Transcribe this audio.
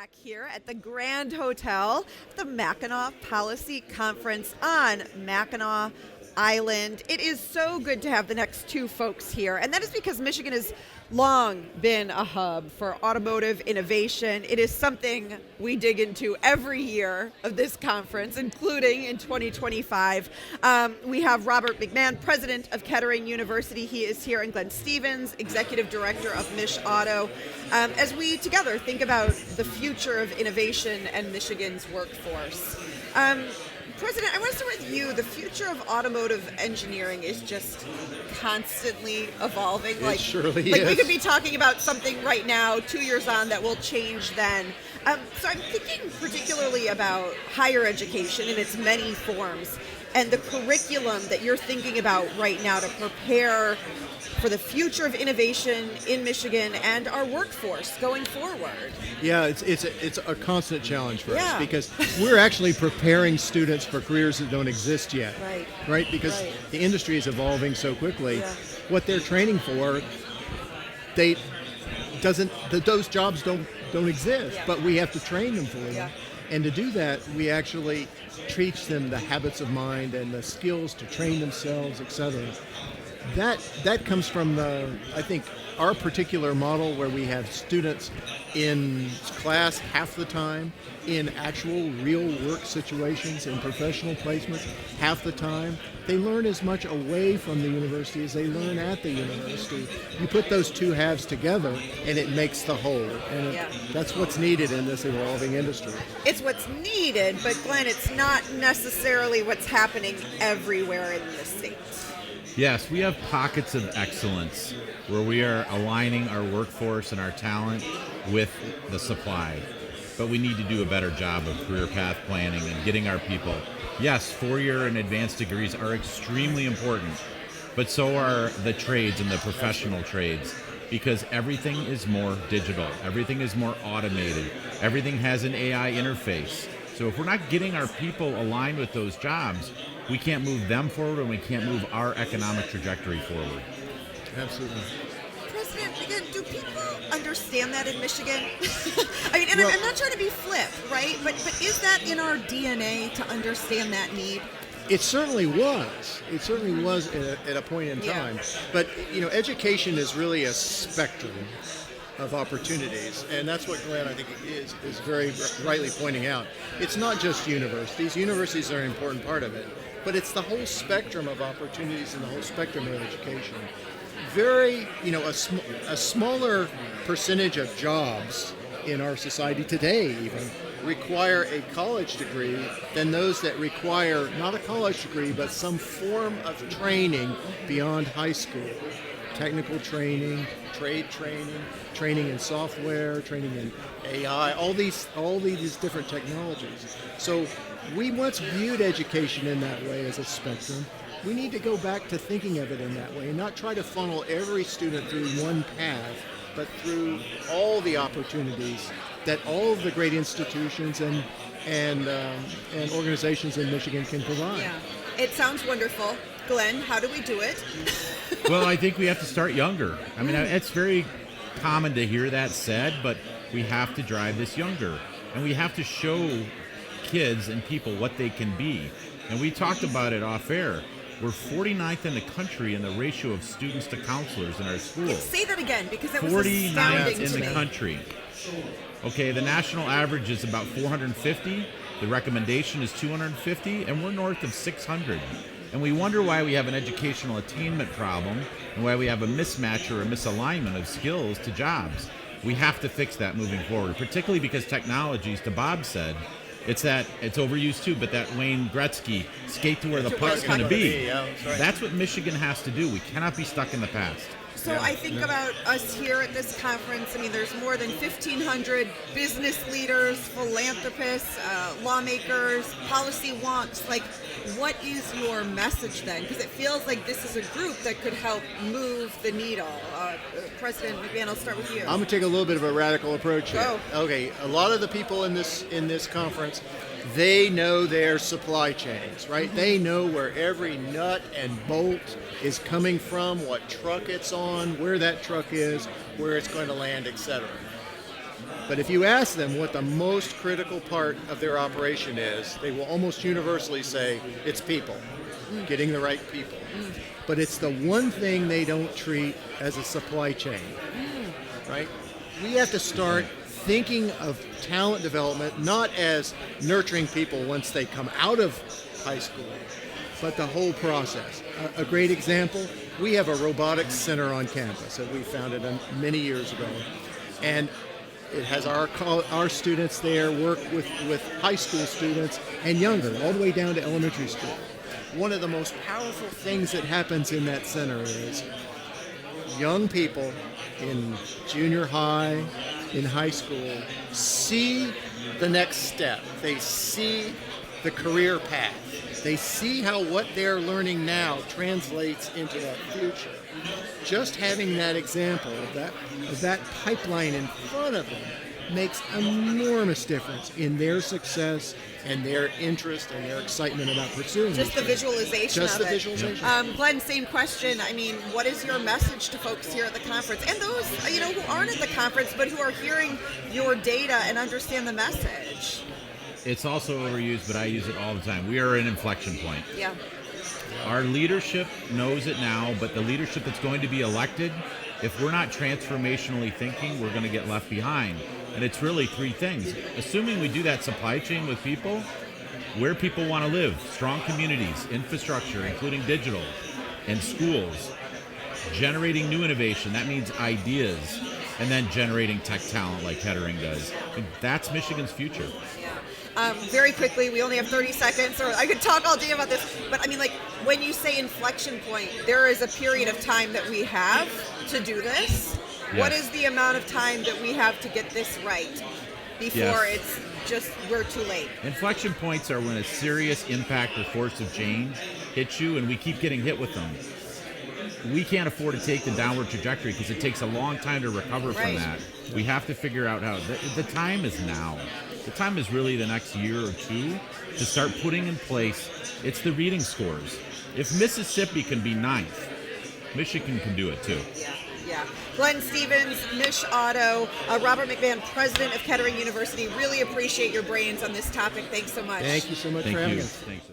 back here at the Grand Hotel, the Mackinac Policy Conference on Mackinac Island. It is so good to have the next two folks here, and that is because Michigan has long been a hub for automotive innovation. It is something we dig into every year of this conference, including in 2025. We have Robert McMahan, president of Kettering University. He is here, and Glenn Stevens, executive director of MichAuto, as we together think about the future of innovation and Michigan's workforce. President, I want to start with you. The future of automotive engineering is just constantly evolving. It surely is. We could be talking about something right now, 2 years on, that will change then. So I'm thinking particularly about higher education in its many forms and the curriculum that you're thinking about right now to prepare for the future of innovation in Michigan and our workforce going forward. Yeah, it's a constant challenge for us because we're actually preparing students for careers that don't exist yet. Right? Because the industry is evolving so quickly. Yeah. What they're training for, those jobs don't exist, but we have to train them for them. Yeah. And to do that, we actually teach them the habits of mind and the skills to train themselves, etc. That comes from I think, our particular model where we have students in class half the time, in actual real work situations, in professional placements half the time. They learn as much away from the university as they learn at the university. You put those two halves together and it makes the whole. And that's what's needed in this evolving industry. It's what's needed, but Glenn, it's not necessarily what's happening everywhere in the state. Yes, we have pockets of excellence where we are aligning our workforce and our talent with the supply. But we need to do a better job of career path planning and getting our people. Yes, four-year and advanced degrees are extremely important, but so are the trades and the professional trades, because everything is more digital, everything is more automated, everything has an AI interface. So if we're not getting our people aligned with those jobs, we can't move them forward and we can't move our economic trajectory forward. Absolutely. President, again, do people understand that in Michigan? I mean, and I'm not trying to be flip, right? But is that in our DNA to understand that need? It certainly was. It certainly was at a point in time. But, education is really a spectrum of opportunities, and that's what Glenn, I think, is very rightly pointing out. It's not just universities. Universities are an important part of it, but it's the whole spectrum of opportunities and the whole spectrum of education. Very, a smaller percentage of jobs in our society today even require a college degree than those that require not a college degree, but some form of training beyond high school. Technical training, trade training, training in software, training in AI, all these different technologies. So we once viewed education in that way as a spectrum. We need to go back to thinking of it in that way and not try to funnel every student through one path, but through all the opportunities that all of the great institutions and organizations in Michigan can provide. Yeah, it sounds wonderful. Glenn, how do we do it? Well, I think we have to start younger. I mean, it's very common to hear that said, but we have to drive this younger. And we have to show kids and people what they can be. And we talked about it off air. We're 49th in the country in the ratio of students to counselors in our schools. Say that again, because that was astounding to me. 49th in the country. Okay, the national average is about 450. The recommendation is 250, and we're north of 600. And we wonder why we have an educational attainment problem and why we have a mismatch or a misalignment of skills to jobs. We have to fix that moving forward, particularly because technologies, to Bob said, it's overused too, but that Wayne Gretzky, skate to where the puck's going to be. That's what Michigan has to do. We cannot be stuck in the past. So I think about us here at this conference. I mean, there's more than 1,500 business leaders, philanthropists, lawmakers, policy wonks. Like, what is your message then? Because it feels like this is a group that could help move the needle. President McMahan, I'll start with you. I'm going to take a little bit of a radical approach here. Oh. Okay, a lot of the people in this conference, they know their supply chains, right? Mm-hmm. They know where every nut and bolt is coming from, what truck it's on, where that truck is, where it's going to land, etc. But if you ask them what the most critical part of their operation is, they will almost universally say it's people, getting the right people. But it's the one thing they don't treat as a supply chain, right? We have to start thinking of talent development not as nurturing people once they come out of high school, but the whole process. A great example, we have a robotics center on campus that we founded many years ago. And it has our students there work with high school students and younger, all the way down to elementary school. One of the most powerful things that happens in that center is young people in junior high, in high school, see the next step. They see the career path. They see how what they're learning now translates into that future. Just having that example of that pipeline in front of them makes enormous difference in their success and their interest and their excitement about pursuing just the visualization just of the it. visualization. Glenn, same question. I mean, what is your message to folks here at the conference and those who aren't at the conference but who are hearing your data and understand the message? It's also overused, but I use it all the time. We are an inflection point. Yeah. Our leadership knows it now, but the leadership that's going to be elected, if we're not transformationally thinking, we're going to get left behind. And it's really three things. Assuming we do that supply chain with people, where people want to live, strong communities, infrastructure, including digital, and schools, generating new innovation, that means ideas, and then generating tech talent like Kettering does. And that's Michigan's future. Very quickly, we only have 30 seconds, or I could talk all day about this, but I mean, like, when you say inflection point, there is a period of time that we have to do this. Yes. What is the amount of time that we have to get this right before it's just, we're too late? Inflection points are when a serious impact or force of change hits you, and we keep getting hit with them. We can't afford to take the downward trajectory because it takes a long time to recover from that. We have to figure out how. The time is now. The time is really the next year or two to start putting in place. It's the reading scores. If Mississippi can be ninth, Michigan can do it too. Yeah. Glenn Stevens, MichAuto, Robert McMahan, president of Kettering University. Really appreciate your brains on this topic. Thanks so much. Thank you so much for having us. Thanks.